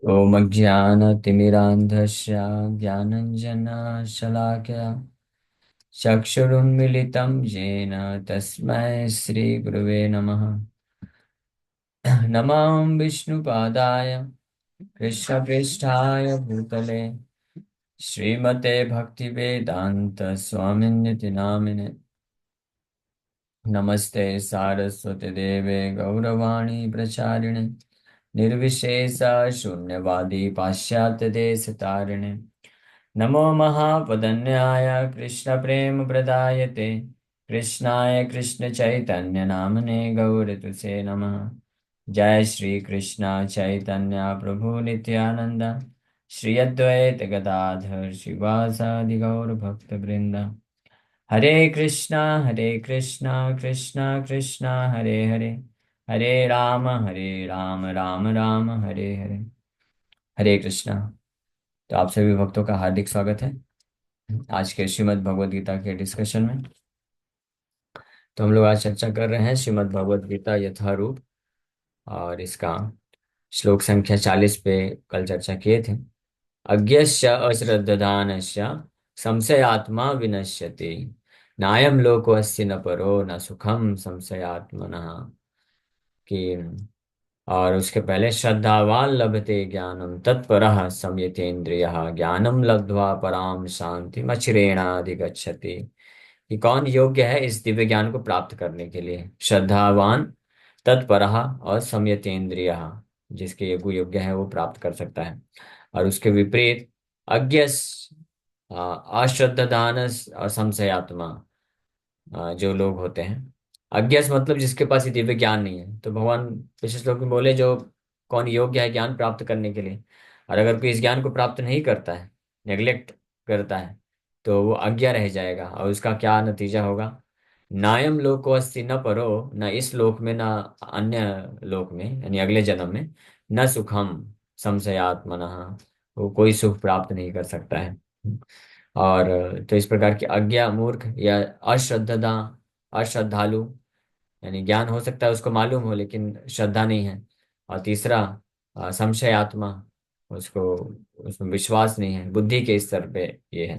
ॐ अज्ञानतिमिरान्धस्य ज्ञानञ्जनशलाकया चक्षुरुन्मिलितं येन तस्मै श्रीगुरुवे नमः। नमः विष्णुपादाय कृष्णपृष्ठाय भूतले श्रीमते भक्तिवेदान्त स्वामिन्यति नामिने। नमस्ते सारस्वती देवे गौरवाणी प्रचारिणे निर्विशेष शून्यवादी पाश्चात्य देश तारिणे। नमो महावदन्याय कृष्णप्रेमप्रदायते कृष्णाय कृष्णचैतन्यनामने गौरतुसे नमः। जय श्री कृष्ण चैतन्य प्रभु नित्यानंद श्री अद्वैत गदाधर शिवासादि गौर भक्तवृंद। हरे कृष्णा कृष्णा कृष्णा हरे हरे, हरे राम राम राम हरे हरे। हरे कृष्णा। तो आप सभी भक्तों का हार्दिक स्वागत है आज के श्रीमद् भगवद गीता के डिस्कशन में। तो हम लोग आज चर्चा कर रहे हैं श्रीमद् भगवद गीता यथारूप, और इसका श्लोक संख्या 40 पे कल चर्चा किए थे। अज्ञस्य अश्रद्धानस्य संशयात्मा विनश्यति, नायम लोको अस्ति न परो न सुखम संशयात्मनः। कि और उसके पहले श्रद्धावान लभते ज्ञानम तत्परः संयतेन्द्रियः ज्ञानम लब्ध्वा पराम शांति मचिरेणाधिगच्छति। कि कौन योग्य है इस दिव्य ज्ञान को प्राप्त करने के लिए? श्रद्धावान, तत्परः और संयतेन्द्रियः, जिसके योग्य है वो प्राप्त कर सकता है। और उसके विपरीत अज्ञ, अश्रद्धानस और संशयात्मा, जो लोग होते हैं। अज्ञास मतलब जिसके पास ये दिव्य ज्ञान नहीं है। तो भगवान पिछले श्लोक में बोले जो कौन योग्य है ज्ञान प्राप्त करने के लिए। और अगर कोई इस ज्ञान को प्राप्त नहीं करता है, नेग्लेक्ट करता है, तो वो अज्ञा रह जाएगा। और उसका क्या नतीजा होगा? नायम लोको अस्ति न परो, न इस लोक में न अन्य लोक में, यानी अगले जन्म में, न सुखम संशयात्मनः, वो कोई सुख प्राप्त नहीं कर सकता है। और तो इस प्रकार की अज्ञा, मूर्ख या अश्रद्धा, अश्रद्धालु, यानी ज्ञान हो सकता है उसको मालूम हो लेकिन श्रद्धा नहीं है। और तीसरा संशयात्मा, उसको उसमें विश्वास नहीं है, बुद्धि के स्तर पे ये है।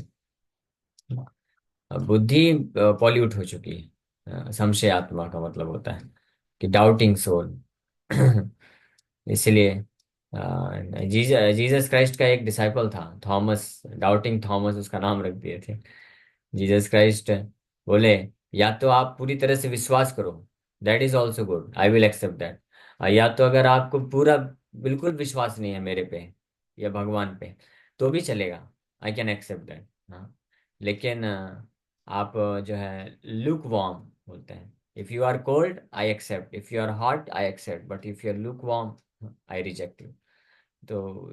बुद्धि पॉल्यूट हो चुकी है। संशयात्मा का मतलब होता है कि डाउटिंग सोल। इसलिए जीसस क्राइस्ट का एक डिसाइपल था, थॉमस, डाउटिंग थॉमस उसका नाम रख दिए थे। जीसस क्राइस्ट बोले, या तो आप पूरी तरह से विश्वास करो, that is also good, I will accept that. या तो अगर आपको पूरा बिल्कुल विश्वास नहीं है मेरे पे या भगवान पे, तो भी चलेगा, आई कैन एक्सेप्ट दैट। हाँ, लेकिन आप जो है लुक वार्म बोलते हैं। If you are cold I accept, if you are hot I accept, but if you are lukewarm I reject you. तो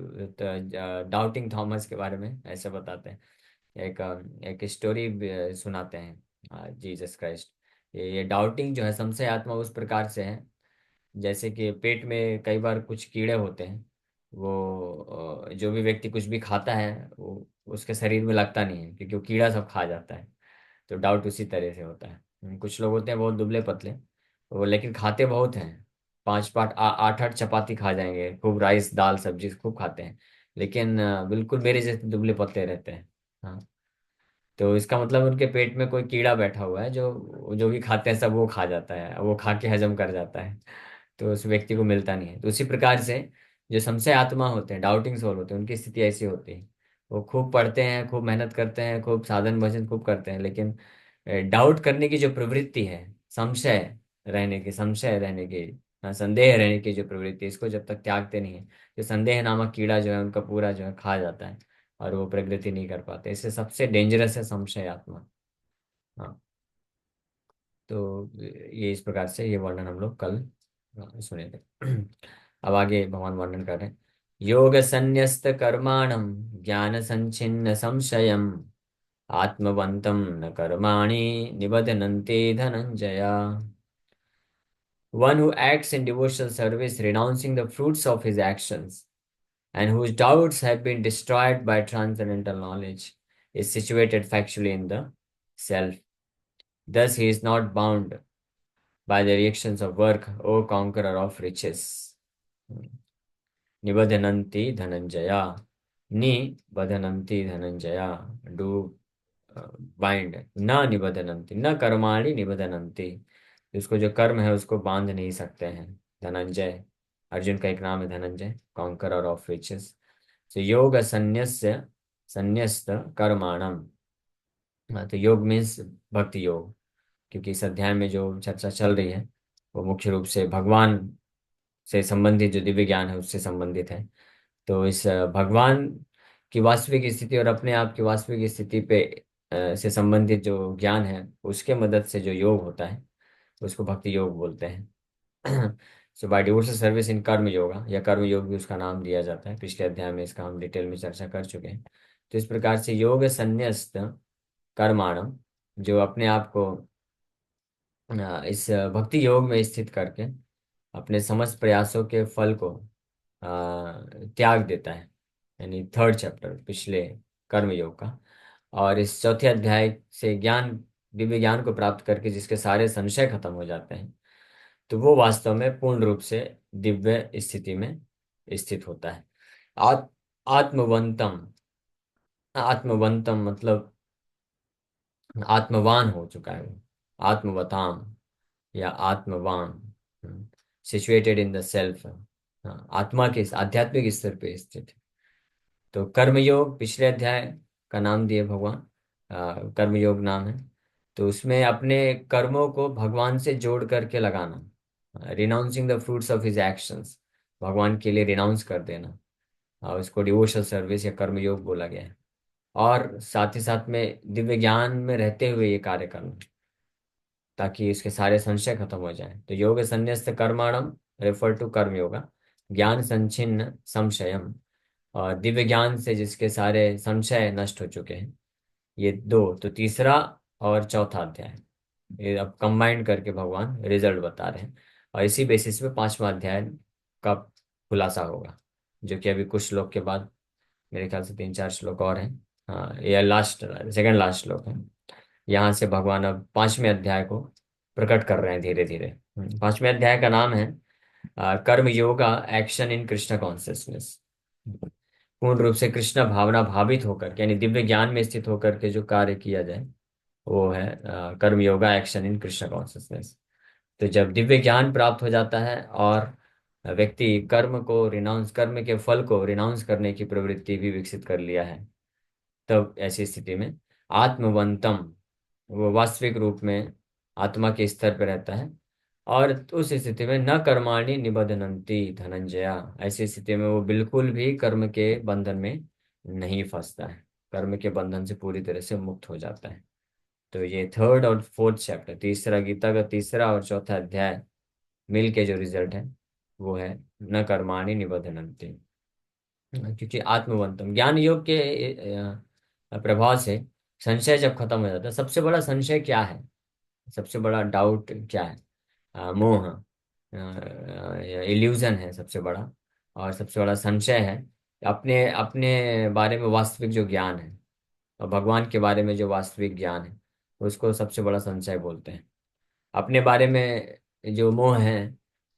डाउटिंग थॉमस के बारे में ऐसे बताते हैं। एक स्टोरी सुनाते हैं जीसस क्राइस्ट। ये डाउटिंग जो है, संशय आत्मा उस प्रकार से है जैसे कि पेट में कई बार कुछ कीड़े होते हैं। वो जो भी व्यक्ति कुछ भी खाता है वो उसके शरीर में लगता नहीं है, क्योंकि वो कीड़ा सब खा जाता है। तो डाउट उसी तरह से होता है। कुछ लोग होते हैं बहुत दुबले पतले, वो लेकिन खाते बहुत हैं। 5 8 चपाती खा जाएंगे, खूब राइस दाल सब्जी खूब खाते हैं, लेकिन बिल्कुल मेरे जैसे दुबले पतले रहते हैं। हाँ, तो इसका मतलब उनके पेट में कोई कीड़ा बैठा हुआ है जो जो भी खाते हैं सब वो खा जाता है, वो खा के हजम कर जाता है। तो उस व्यक्ति को मिलता नहीं है। तो उसी प्रकार से जो संशय आत्मा होते हैं, डाउटिंग सोल होते हैं, उनकी स्थिति ऐसी होती है। वो खूब पढ़ते हैं, खूब मेहनत करते हैं, खूब साधन भजन खूब करते हैं, लेकिन डाउट करने की जो प्रवृत्ति है, संशय रहने की, संदेह रहने की जो प्रवृत्ति है, इसको जब तक त्यागते नहीं है, जो संदेह नामक कीड़ा जो है उनका पूरा जो है खा जाता है, और वो प्रगति नहीं कर पाते। इससे सबसे डेंजरस है संशय आत्मा। हाँ, तो ये इस प्रकार से ये वर्णन हम लोग कल सुने थे। अब आगे भगवान वर्णन कर रहे हैं। योग संन्यस्त कर्माणम ज्ञान संचिन्न संशयम आत्मवंतम न कर्माणि निबधनन्ते Dhananjay. One who acts in devotional service, renouncing the fruits of his actions, and whose doubts have been destroyed by transcendental knowledge, is situated factually in the self. Thus, he is not bound by the reactions of work, O conqueror of riches. निबधनन्ति धनंजया। निबधनन्ति धनंजया, do bind, न निबधनन्ति, न कर्माणि निबधनन्ति, उसको जो कर्म है उसको बांध नहीं सकते हैं। धनंजय, अर्जुन का एक नाम है धनंजय, कॉन्करर ऑफ रिचेस। तो योग संन्यस्य, संन्यस्त कर्माणम। हाँ, तो योग मीन्स भक्ति योग, क्योंकि इस अध्याय में जो चर्चा चल रही है वो मुख्य रूप से भगवान से संबंधित जो दिव्य ज्ञान है उससे संबंधित है। तो इस भगवान की वास्तविक स्थिति और अपने आप की वास्तविक स्थिति पे से संबंधित जो ज्ञान है उसके मदद से जो योग होता है उसको भक्ति योग बोलते हैं। सो बाय डिवोशनल सर्विस इन कर्म योगा, या कर्म योग भी उसका नाम दिया जाता है। पिछले अध्याय में इसका हम डिटेल में चर्चा कर चुके हैं। तो इस प्रकार से योग संन्यस्त कर्माणम, जो अपने आप को इस भक्ति योग में स्थित करके अपने समस्त प्रयासों के फल को त्याग देता है, यानी थर्ड चैप्टर पिछले कर्म योग का। और इस चौथे अध्याय से ज्ञान, दिव्य ज्ञान को प्राप्त करके जिसके सारे संशय खत्म हो जाते हैं, तो वो वास्तव में पूर्ण रूप से दिव्य स्थिति में स्थित होता है। आत, आत्मवंतम, आत्मवंतम मतलब आत्मवान हो चुका है वो, आत्मवताम या आत्मवान, सिचुएटेड इन द सेल्फ, आत्मा के आध्यात्मिक स्तर पे स्थित है। तो कर्मयोग पिछले अध्याय का नाम दिए भगवान, कर्मयोग नाम है। तो उसमें अपने कर्मों को भगवान से जोड़ करके लगाना, renouncing the fruits of his actions, भगवान के लिए रिनाउंस कर देना, उसको डिवोशनल सर्विस या कर्मयोग बोला गया है। और साथ ही साथ में दिव्य ज्ञान में रहते हुए ये कार्य करना, ताकि इसके सारे संशय खत्म हो जाए। तो योग संन्यस्त कर्माणम रेफर टू कर्म योगा, ज्ञान संचिन्न संशयम, और दिव्य ज्ञान से जिसके सारे संशय नष्ट हो चुके हैं। ये दो, तो तीसरा और चौथा अध्याय ये अब कंबाइंड करके भगवान रिजल्ट बता रहे हैं। और इसी बेसिस पे पांचवा अध्याय का खुलासा होगा, जो कि अभी कुछ श्लोक के बाद, मेरे ख्याल से 3-4 श्लोक और हैं। हाँ, ये लास्ट, सेकंड लास्ट श्लोक है। यहाँ से भगवान अब पांचवें अध्याय को प्रकट कर रहे हैं धीरे धीरे। पांचवें अध्याय का नाम है कर्म yoga action in Krishna consciousness. पूर्ण रूप से कृष्ण भावना भावित होकर, यानी दिव्य ज्ञान में स्थित होकर के जो कार्य किया जाए वो है कर्म yoga action in Krishna consciousness. तो जब दिव्य ज्ञान प्राप्त हो जाता है और व्यक्ति कर्म को रिनाउंस, कर्म के फल को रिनाउंस करने की प्रवृत्ति भी विकसित कर लिया है, तब ऐसी स्थिति में आत्मवंतम, वो वास्तविक रूप में आत्मा के स्तर पर रहता है। और उस स्थिति में न कर्माणि निबधनन्ति धनंजया, ऐसी स्थिति में वो बिल्कुल भी कर्म के बंधन में नहीं फंसता है, कर्म के बंधन से पूरी तरह से मुक्त हो जाता है। तो ये थर्ड और फोर्थ चैप्टर, तीसरा गीता का तीसरा और चौथा अध्याय मिल के जो रिजल्ट है वो है न कर्माणि निबधनन्ति। क्योंकि आत्मवंतम ज्ञान योग के प्रभाव से संशय जब खत्म हो जाता है, सबसे बड़ा संशय क्या है, सबसे बड़ा डाउट क्या है, मोह, इल्यूजन है सबसे बड़ा। और सबसे बड़ा संशय है अपने अपने बारे में वास्तविक जो ज्ञान है, और भगवान के बारे में जो वास्तविक ज्ञान है, उसको सबसे बड़ा संशय बोलते हैं। अपने बारे में जो मोह है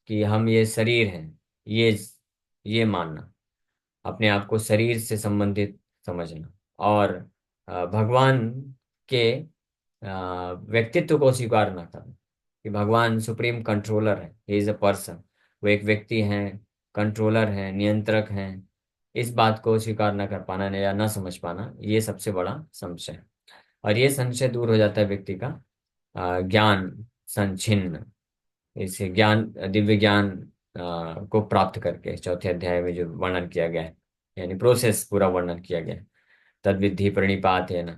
कि हम ये शरीर हैं, ये मानना, अपने आप को शरीर से संबंधित समझना, और भगवान के व्यक्तित्व को स्वीकार ना करना, कि भगवान सुप्रीम कंट्रोलर है, ही इज अ पर्सन, वो एक व्यक्ति हैं, कंट्रोलर हैं, नियंत्रक हैं। इस बात को स्वीकार न कर पाना या न समझ पाना, ये सबसे बड़ा संशय है। और ये संशय दूर हो जाता है व्यक्ति का ज्ञान संचिन्न, इस ज्ञान, दिव्य ज्ञान को प्राप्त करके चौथे अध्याय में जो वर्णन किया गया है, यानी प्रोसेस पूरा वर्णन किया गया है। तद्विधि प्रणिपात है ना,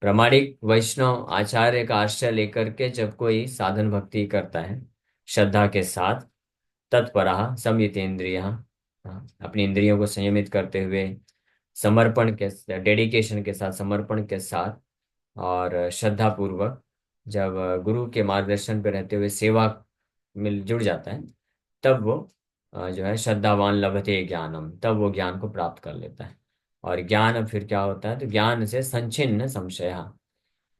प्रामाणिक वैष्णव आचार्य का आश्रय लेकर के जब कोई साधन भक्ति करता है श्रद्धा के साथ, तत्परः संयतेन्द्रिय, अपनी इंद्रियों को संयमित करते हुए, समर्पण के, डेडिकेशन के साथ, समर्पण के साथ और श्रद्धा पूर्वक, जब गुरु के मार्गदर्शन पर रहते हुए सेवा मिल जुड़ जाता है, तब वो जो है श्रद्धावान लभते ज्ञानम, तब वो ज्ञान को प्राप्त कर लेता है। और ज्ञान अब फिर क्या होता है, तो ज्ञान से संचिन्न संशय,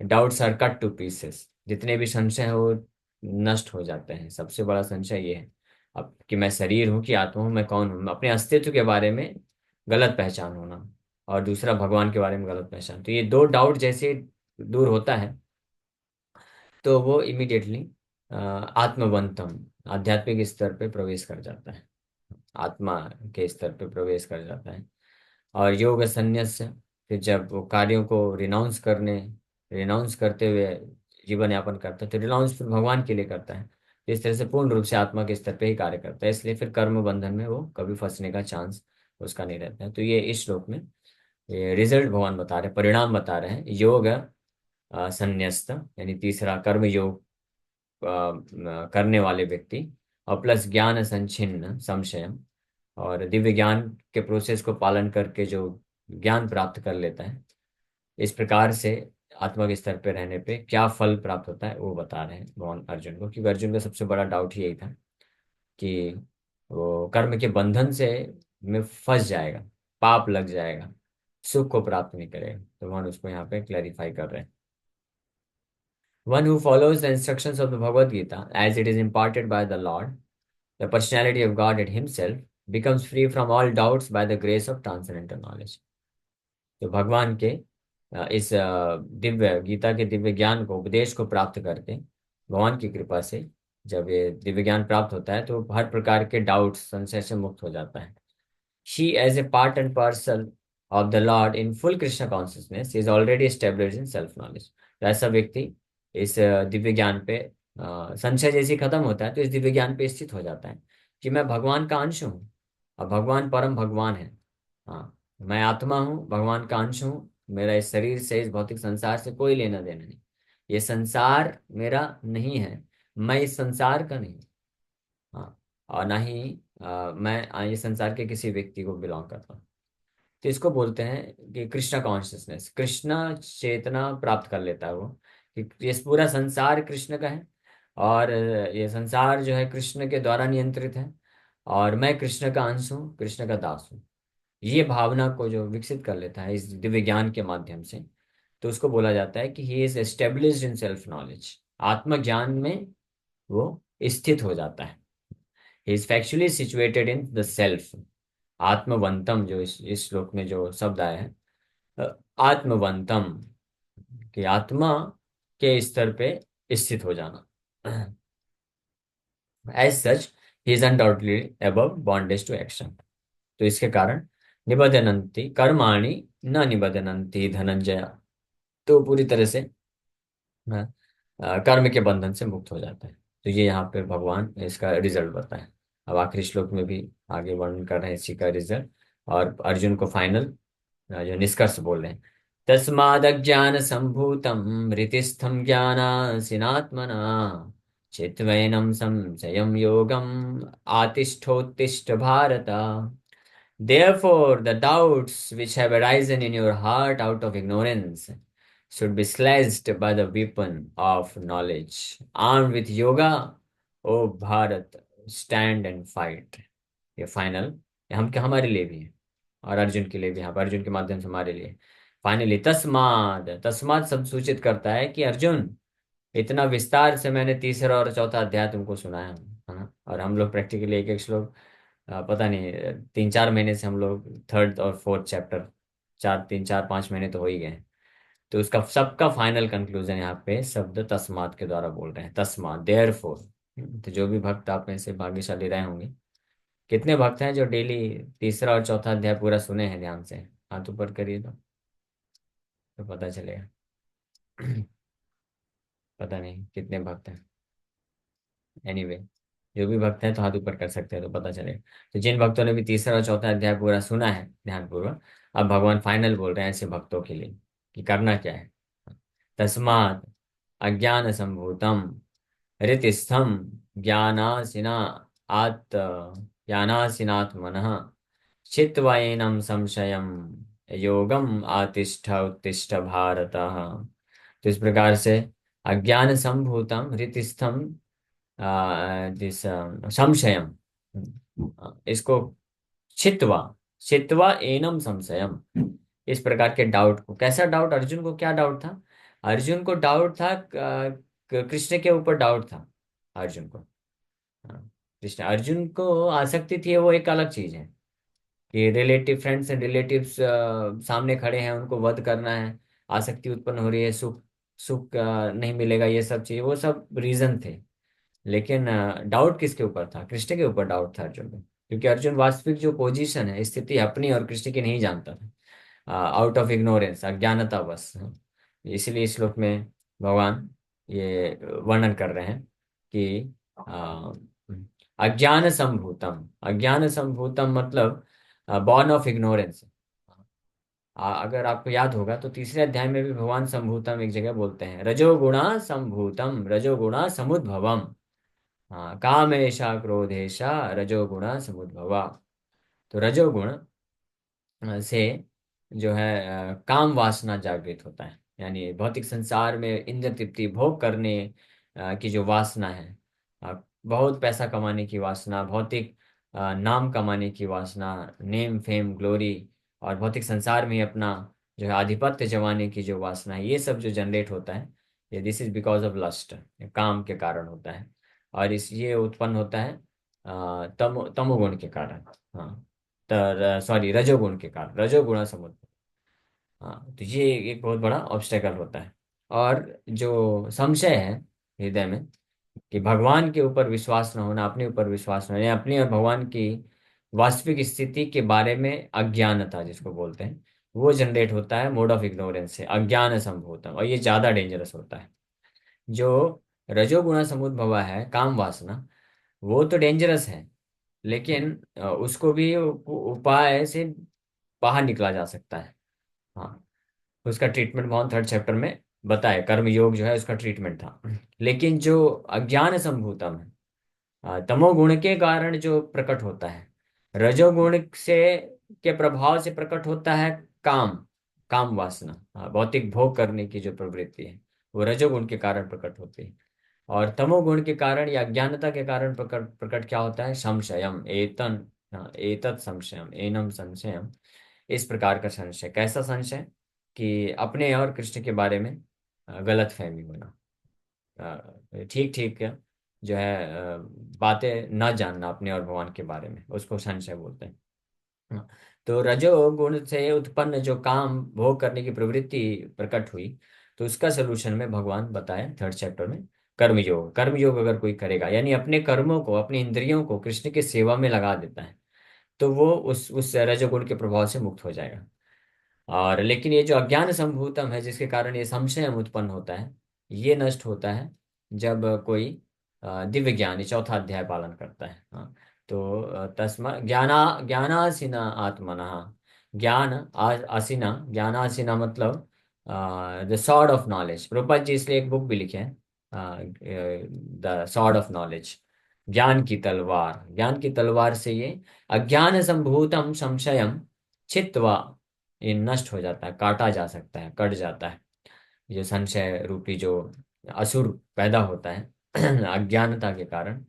doubts are cut to pieces, जितने भी संशय हैं वो नष्ट हो जाते हैं। सबसे बड़ा संशय ये है। अब कि मैं शरीर हूँ कि आत्मा हूँ, मैं कौन हूँ, अपने अस्तित्व के बारे में गलत पहचान होना, और दूसरा भगवान के बारे में गलत पहचान। तो ये दो डाउट जैसे दूर होता है, तो वो इमिडिएटली आत्मवंतम, आध्यात्मिक स्तर पे प्रवेश कर जाता है, आत्मा के स्तर पे प्रवेश कर जाता है। और योग संन्यास, फिर जब वो कार्यों को रिनाउंस करते हुए जीवन यापन करता है, तो रिनाउंस फिर भगवान के लिए करता है। तो इस तरह से पूर्ण रूप से आत्मा के स्तर पे ही कार्य करता है, इसलिए फिर कर्म बंधन में वो कभी फंसने का चांस उसका नहीं रहता है। तो ये इस श्लोक में ये रिजल्ट भगवान बता रहे हैं, परिणाम बता रहे हैं। योग संन्यस्त यानी तीसरा कर्म योग करने वाले व्यक्ति, और प्लस ज्ञान संचिन्न संशयम, और दिव्य ज्ञान के प्रोसेस को पालन करके जो ज्ञान प्राप्त कर लेता है, इस प्रकार से आत्मा के स्तर पे रहने पे क्या फल प्राप्त होता है वो बता रहे हैं भगवान अर्जुन को। क्योंकि अर्जुन का सबसे बड़ा डाउट यही था कि वो कर्म के बंधन से में फंस जाएगा, पाप लग जाएगा, सुख को प्राप्त नहीं करेगा। तो भगवान उसको यहाँ पे क्लैरिफाई कर रहे हैं। One who follows the instructions of the Bhagavad Gita as it is imparted by the Lord, the personality of God at himself, becomes free from all doubts by the grace of transcendental knowledge। तो भगवान के इस दिव्य गीता के दिव्य ज्ञान को, उपदेश को प्राप्त करके भगवान की कृपा से जब ये दिव्य ज्ञान प्राप्त होता है, तो हर प्रकार के डाउट्स, संशय से मुक्त हो जाता है। She, as a part and parcel of the Lord in full Krishna consciousness, is already established in self knowledge। तो ऐसा व्यक्ति इस दिव्य ज्ञान पे संशय जैसी खत्म होता है, तो इस दिव्य ज्ञान पे स्थित हो जाता है कि मैं भगवान का अंश हूँ, और भगवान परम भगवान है। हाँ, मैं आत्मा हूँ, भगवान का अंश हूँ। मेरा इस शरीर से, इस भौतिक संसार से कोई लेना देना नहीं। ये संसार मेरा नहीं है, मैं इस संसार का नहीं हूँ। हाँ, और ना ही मैं ये संसार के किसी व्यक्ति को बिलोंग करता हूँ। तो इसको बोलते हैं कि कृष्णा कॉन्शियसनेस, कृष्णा चेतना प्राप्त कर लेता है वो, कि ये पूरा संसार कृष्ण का है, और ये संसार जो है कृष्ण के द्वारा नियंत्रित है, और मैं कृष्ण का अंश हूँ, कृष्ण का दास हूँ। ये भावना को जो विकसित कर लेता है इस दिव्य ज्ञान के माध्यम से, तो उसको बोला जाता है कि he is established in self knowledge. आत्मज्ञान में वो स्थित हो जाता है। He is factually situated in the self. आत्मवंतम, जो इस श्लोक में जो शब्द आया है, आत्मवंतम, कि आत्मा के स्तर पे स्थित हो जाना। As such he is undoubtedly above bondage to action. तो इसके कारण निबधनंती कर्माणि न निबधनंती धनंजय, तो पूरी तरह से कर्म के बंधन से मुक्त हो जाता है। तो ये यहाँ पे भगवान ने इसका रिजल्ट बताया। अब आखिरी श्लोक में भी आगे वर्णन कर रहे हैं इसी का रिजल्ट, और अर्जुन को फाइनल जो निष्कर्ष बोल रहे हैं। तस्मादज्ञान संभूतम हृतिस्थम ज्ञानासिनात्मना चित्वैनं संशयं योगम आतिष्ठोत्तिष्ठ Bharat. Therefore, the doubts which have arisen in your heart out of ignorance should be slashed by the weapon of knowledge. Armed with yoga, O Bharat, stand and fight। ये फाइनल हम के हमारे लिए भी है, और अर्जुन के लिए भी, यहाँ पर अर्जुन के माध्यम से हमारे लिए। फाइनली तस्माद, तस्माद शब्द सूचित करता है कि अर्जुन, इतना विस्तार से मैंने तीसरा और चौथा अध्याय तुमको सुनाया हूँ, है ना। और हम लोग प्रैक्टिकली एक एक श्लोक, पता नहीं 3-4 महीने से हम लोग थर्ड और फोर्थ चैप्टर, 3-4-5 महीने तो हो ही गए हैं। तो उसका सबका फाइनल कंक्लूजन यहाँ पे शब्द तस्मात के द्वारा बोल रहे हैं, तस्मात, देयरफॉर। तो जो भी भक्त आप में से भाग्यशाली रहे होंगे, कितने भक्त हैं जो डेली तीसरा और चौथा अध्याय पूरा सुने हैं ध्यान से, हाथ ऊपर करिए तो पता चलेगा। पता नहीं कितने भक्त हैं। एनीवे, जो भी भक्त हैं तो हाथ ऊपर कर सकते हैं तो पता चलेगा। तो जिन भक्तों ने भी तीसरा और चौथा अध्याय पूरा सुना है ध्यानपूर्वक, अब भगवान फाइनल बोल रहे हैं ऐसे भक्तों के लिए कि करना क्या है। तस्मात् अज्ञान संभूतम हृतिस्थम ज्ञानासिना आत ज्ञानासिनात्मनः चित्वैनं संशयं योगम आतिष्ठ उत्तिष्ठ भारत। तो इस प्रकार से अज्ञान संभूतम हृतिस्थम, दिस संशयम, इसको छित्वा, छित्वा एनम संशयम, इस प्रकार के डाउट को। कैसा डाउट? अर्जुन को क्या डाउट था? अर्जुन को डाउट था, कृष्ण के ऊपर डाउट था अर्जुन को। हाँ, कृष्ण अर्जुन को आसक्ति थी, वो एक अलग चीज है कि रिलेटिव फ्रेंड्स एंड रिलेटिव्स सामने खड़े हैं, उनको वध करना है, आसक्ति उत्पन्न हो रही है, सुख सुख नहीं मिलेगा, ये सब चीज, वो सब रीजन थे। लेकिन डाउट किसके ऊपर था? कृष्ण के ऊपर डाउट था अर्जुन को, क्योंकि अर्जुन वास्तविक जो पोजीशन है, स्थिति अपनी और कृष्ण की नहीं जानता था, आउट ऑफ इग्नोरेंस, अज्ञानता बस। इसलिए इस श्लोक में भगवान ये वर्णन कर रहे हैं कि अज्ञान संभूतम, अज्ञान संभूतम मतलब बॉर्न ऑफ इग्नोरेंस। अगर आपको याद होगा तो तीसरे अध्याय में भी भगवान संभूतम एक जगह बोलते हैं, रजोगुणा संभूतम रजोगुणा समुद्भवम। हाँ, कामेशा क्रोधेशा रजोगुणा समुद्भवा। तो रजोगुण से जो है काम वासना जागृत होता है, यानी भौतिक संसार में इंद्र तृप्ति भोग करने की जो वासना है, बहुत पैसा कमाने की वासना, भौतिक नाम कमाने की वासना, नेम फेम ग्लोरी, और भौतिक संसार में अपना जो है आधिपत्य जमाने की जो वासना है, ये सब जो जनरेट होता है, ये this is because of lust, काम के कारण होता है। और इस ये उत्पन्न होता है तमोगुण के कारण। हाँ, तर सॉरी रजोगुण के कारण, रजोगुण समुद्र। हाँ, तो ये एक बहुत बड़ा ऑब्स्टेकल होता है। और जो संशय है हृदय में कि भगवान के ऊपर विश्वास न होना, अपने ऊपर विश्वास न होना, या अपनी और भगवान की वास्तविक स्थिति के बारे में अज्ञानता जिसको बोलते हैं, वो जनरेट होता है मोड ऑफ इग्नोरेंस से, अज्ञान संभूतम। और ये ज्यादा डेंजरस होता है। जो रजोगुण समुद्भवा है, काम वासना, वो तो डेंजरस है, लेकिन उसको भी उपाय से बाहर निकला जा सकता है। हाँ, उसका ट्रीटमेंट बहुत थर्ड चैप्टर में बताए, कर्म योग जो है उसका ट्रीटमेंट था। लेकिन जो अज्ञान संभूतम है, तमोगुण के कारण जो प्रकट होता है, रजोगुण से के प्रभाव से प्रकट होता है काम, काम वासना, भौतिक भोग करने की जो प्रवृत्ति है, वो रजोगुण के कारण प्रकट होती है। और तमोगुण के कारण या अज्ञानता के कारण प्रकट प्रकट क्या होता है? संशयम एतन, एतत् संशयम एनम संशयम। इस प्रकार का संशय, कैसा संशय? कि अपने और कृष्ण के बारे में गलत फहमी होना, ठीक ठीक जो है बातें न जानना अपने और भगवान के बारे में, उसको संशय बोलते हैं। हाँ, तो रजोगुण से उत्पन्न जो काम भोग करने की प्रवृत्ति प्रकट हुई, तो उसका सलूशन में भगवान बताए थर्ड चैप्टर में, कर्मयोग। कर्मयोग अगर कोई करेगा, यानी अपने कर्मों को, अपनी इंद्रियों को कृष्ण की सेवा में लगा देता है, तो वो उस रजोगुण के प्रभाव से मुक्त हो जाएगा। और लेकिन ये जो अज्ञान संभूतम है, जिसके कारण ये संशय उत्पन्न होता है, ये नष्ट होता है जब कोई दिव्य ज्ञान, ये चौथा अध्याय पालन करता है। हाँ, तो तस्मा ज्ञानासीना आत्मना, ज्ञान आसीना, ज्ञानासीना मतलब the sword of knowledge. Prabhupada ji इसलिए एक बुक भी लिखे हैं, द सॉर्ड ऑफ नॉलेज, ज्ञान की तलवार। ज्ञान की तलवार से ये अज्ञान संभूतम संशयम छित्वा, ये नष्ट हो जाता है, काटा जा सकता है, कट जाता है। जो संशय रूपी जो असुर पैदा होता है अज्ञानता के कारण,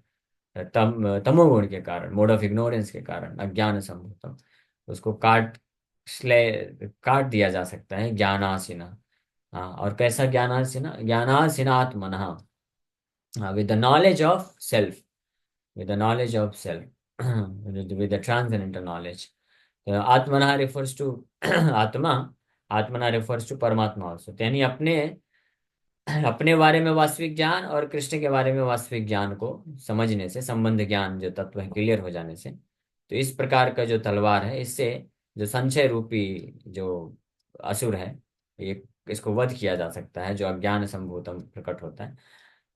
तमोगुण के कारण, मोड ऑफ इग्नोरेंस के कारण, अज्ञान संभूतम, उसको स्ले काट दिया जा सकता है ज्ञानासिना। हाँ, और कैसा ज्ञानासिना? ज्ञानासिनात्मनः, with the knowledge of self, with the knowledge of self, with the transcendental knowledge. आत्मना refers to आत्मा, आत्मना refers to परमात्मा also, तो यानी अपने अपने बारे में वास्तविक ज्ञान और कृष्ण के बारे में वास्तविक ज्ञान को समझने से, संबंध ज्ञान जो तत्व है क्लियर हो जाने से, तो इस प्रकार का जो तलवार है, इससे जो संशय रूपी जो असुर है, ये इसको वध किया जा सकता है, जो अज्ञान संभूतम प्रकट होता है।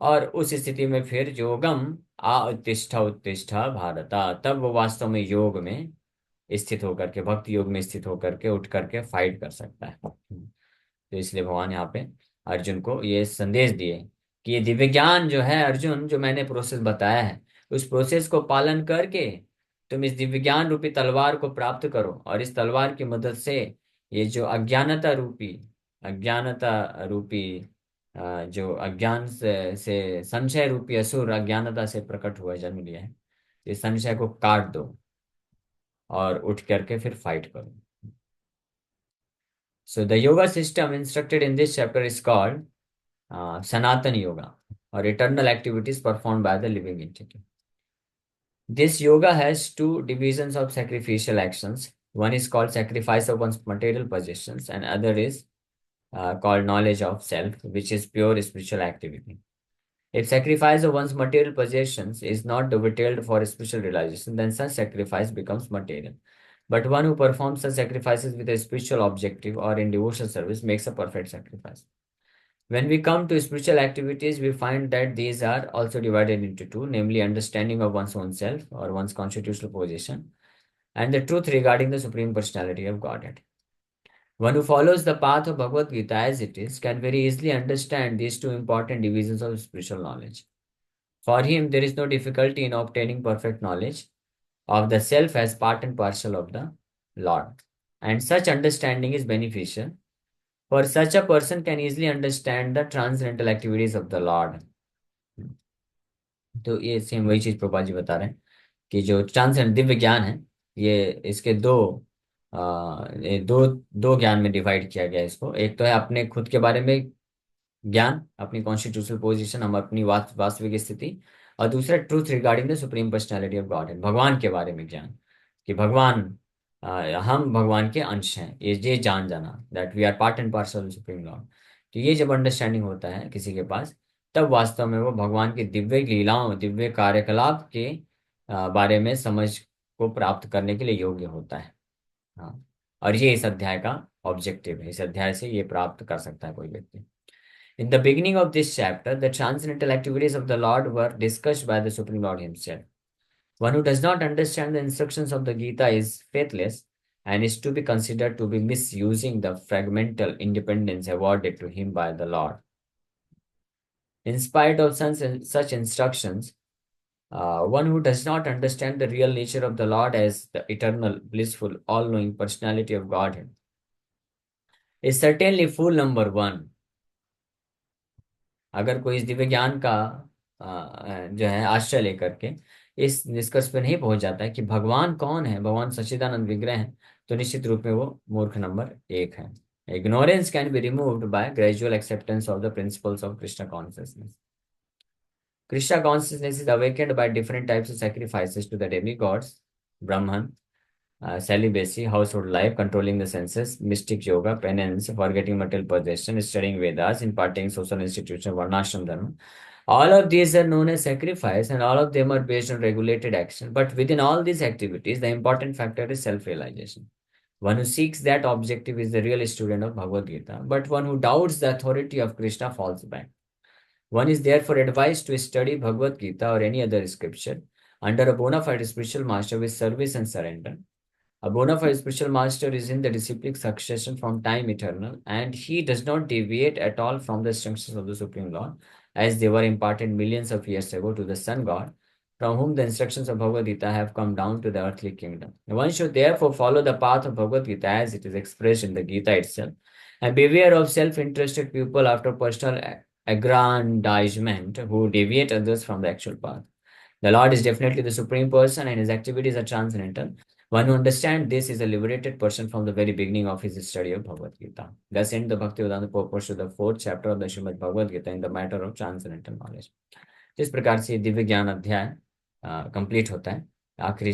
और उस स्थिति में फिर योगम आ उत्तिष्ठ उत्तिष्ठ भारता, तब वो वास्तव में योग में स्थित होकर के, भक्ति योग में स्थित होकर के उठ करके फाइट कर सकता है। तो इसलिए भगवान यहाँ पे अर्जुन को ये संदेश दिए कि ये दिव्य ज्ञान जो है अर्जुन, जो मैंने प्रोसेस बताया है, उस प्रोसेस को पालन करके तुम इस दिव्य ज्ञान रूपी तलवार को प्राप्त करो, और इस तलवार की मदद से ये जो अज्ञानता रूपी जो अज्ञान से संशय रूपी असुर अज्ञानता से प्रकट हुआ, जन्म लिया है, इस संशय को काट दो और उठ करके फिर फाइट करो। So the yoga system instructed in this chapter is called सनातन yoga, or eternal activities perform by the living entity. This yoga has two divisions of sacrificial actions. One is called sacrifice of one's material possessions, and other is called knowledge of self, which is pure spiritual activity. If sacrifice of one's material possessions is not dovetailed for spiritual realization, then such sacrifice becomes material. But one who performs such sacrifices with a spiritual objective or in devotional service makes a perfect sacrifice. When we come to spiritual activities, we find that these are also divided into two, namely understanding of one's own self or one's constitutional position, and the truth regarding the Supreme Personality of Godhead. One who follows the path of Bhagavad Gita as it is can very easily understand these two important divisions of spiritual knowledge. For him, there is no difficulty in obtaining perfect knowledge of the self as part and parcel of the Lord. And such understanding is beneficial, for such a person can easily understand the transcendental activities of the Lord. तो ये same वही चीज प्रभुपाद जी बता रहे हैं कि जो transcendent Divya ज्ञान है, ये इसके ये दो ज्ञान में डिवाइड किया गया है इसको। एक तो है अपने खुद के बारे में ज्ञान, अपनी कॉन्स्टिट्यूशनल पोजीशन, हम अपनी वास्तविक स्थिति। और दूसरा truth regarding the supreme personality of God है, भगवान के बारे में ज्ञान, कि भगवान हम भगवान के अंश हैं, ये जान जाना, that we are part and parcel of supreme lord. तो ये जब अंडरस्टैंडिंग होता है किसी के पास, तब वास्तव में वो भगवान की दिव्य लीलाओं, दिव्य कार्यकलाप के बारे में समझ को प्राप्त करने के लिए योग्य होता है। हाँ, और ये इस अध्याय का ऑब्जेक्टिव है, इस अध्याय से ये प्राप्त कर सकता है कोई व्यक्ति। In the beginning of this chapter, the transcendental activities of the Lord were discussed by the Supreme Lord Himself. One who does not understand the instructions of the Gita is faithless and is to be considered to be misusing the fragmental independence awarded to him by the Lord. In spite of such instructions, one who does not understand the real nature of the Lord as the eternal, blissful, all knowing personality of Godhead is certainly fool number one. अगर कोई इस दिव्य ज्ञान का जो है आश्रय लेकर के इस निष्कर्ष पर नहीं पहुंच जाता है कि भगवान कौन है, भगवान सच्चिदानंद विग्रह है, तो निश्चित रूप में वो मूर्ख नंबर एक है। Ignorance can be removed by gradual acceptance of the principles of Krishna consciousness. Krishna consciousness is awakened by different types of sacrifices to the demigods: Brahman, celibacy, household life, controlling the senses, mystic yoga, penance, forgetting material possession, studying Vedas, imparting social institution, varnashram dharma. All of these are known as sacrifice, and all of them are based on regulated action. But within all these activities, the important factor is self-realization. One who seeks that objective is the real student of Bhagavad Gita, but one who doubts the authority of Krishna falls back. One is therefore advised to study Bhagavad Gita or any other scripture under a bona fide spiritual master with service and surrender. A bona fide spiritual master is in the disciplic succession from time eternal, and he does not deviate at all from the instructions of the Supreme Lord, as they were imparted millions of years ago to the Sun God, from whom the instructions of Bhagavad Gita have come down to the earthly kingdom. One should therefore follow the path of Bhagavad Gita as it is expressed in the Gita itself, and beware of self-interested people after personal aggrandizement who deviate others from the actual path. The Lord is definitely the Supreme Person, and his activities are transcendental. One who understands this is a liberated person from the very beginning of his study of Bhagavad Gita. Thus end the Bhaktivedanta purpose to the fourth chapter of the Srimad Bhagavad Gita in the matter of transcendental knowledge. इस प्रकार से दिव्य ज्ञान अध्याय complete होता है। आखिरी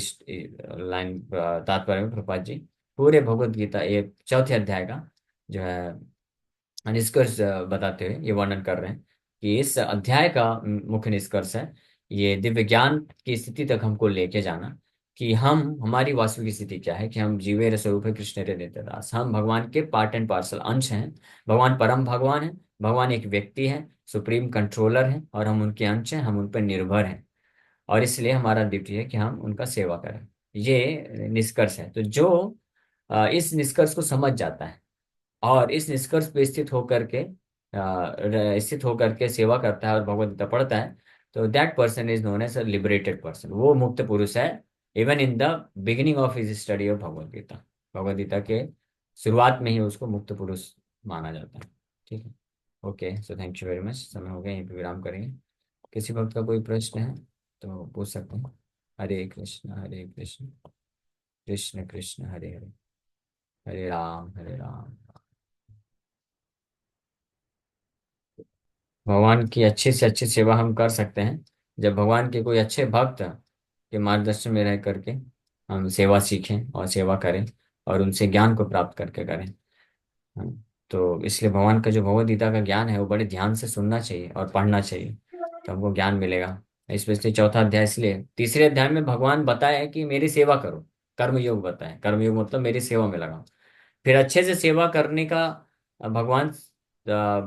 line तात्पर्य में प्रभुपाद जी पूरे भगवत गीता एक चौथे अध्याय का जो है निष्कर्ष बताते हुए ये वर्णन कर रहे हैं कि इस अध्याय का मुख्य निष्कर्ष है ये दिव्य ज्ञान की स्थिति तक हमको लेके जाना, कि हम हमारी वास्तविक स्थिति क्या है, कि हम जीवे स्वरूप है कृष्ण रे नित्यदास, हम भगवान के पार्ट एंड पार्सल अंश हैं। भगवान परम भगवान है, भगवान एक व्यक्ति है, सुप्रीम कंट्रोलर है, और हम उनके अंश हैं, हम उन पर निर्भर हैं, और इसलिए हमारा ड्यूटी है कि हम उनका सेवा करें। ये निष्कर्ष है। तो जो इस निष्कर्ष को समझ जाता है और इस निष्कर्ष पे स्थित होकर के सेवा करता है और भगवद गीता पढ़ता है, तो that person is known as a liberated person. वो मुक्त पुरुष है even in the beginning of his study of Bhagavad Gita. Bhagavad Gita के शुरुआत में ही उसको मुक्त पुरुष माना जाता है। ठीक है, okay, so thank you very much. समय हो गया, यहीं पे विराम करेंगे। किसी वक्त का कोई प्रश्न है तो पूछ सकते हैं। हरे कृष्ण कृष्ण कृष्ण हरे हरे, हरे राम हरे राम। भगवान की अच्छी से अच्छी सेवा हम कर सकते हैं जब भगवान के कोई अच्छे भक्त के मार्गदर्शन में रह करके हम सेवा सीखें और सेवा करें और उनसे ज्ञान को प्राप्त करके करें। तो इसलिए भगवान का जो भगवद गीता का ज्ञान है वो बड़े ध्यान से सुनना चाहिए और पढ़ना चाहिए, तो हमको ज्ञान मिलेगा। स्पेशली चौथा अध्याय, इसलिए तीसरे अध्याय में भगवान बताया कि मेरी सेवा करो। कर्मयोग बताया, कर्मयोग मतलब मेरी सेवा में लगाओ। फिर अच्छे से सेवा करने का भगवान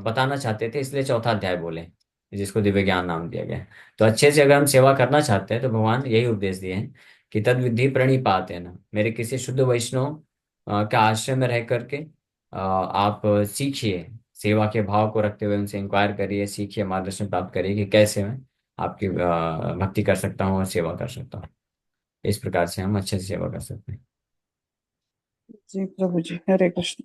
बताना चाहते थे, इसलिए चौथा अध्याय बोले, जिसको दिव्य ज्ञान नाम दिया गया है। तो अच्छे से अगर हम सेवा करना चाहते हैं तो भगवान यही उपदेश दिए हैं कि तद विधि प्रणिपात है ना, मेरे किसी शुद्ध वैष्णव के आश्रय में रह करके आप सीखिए, सेवा के भाव को रखते हुए उनसे इंक्वायर करिए, सीखिए, मार्गदर्शन प्राप्त करिए कि कैसे मैं आपकी भक्ति कर सकता हूँ और सेवा कर सकता हूँ। इस प्रकार से हम अच्छे से सेवा कर सकते हैं। जी प्रभु जी, हरे कृष्ण।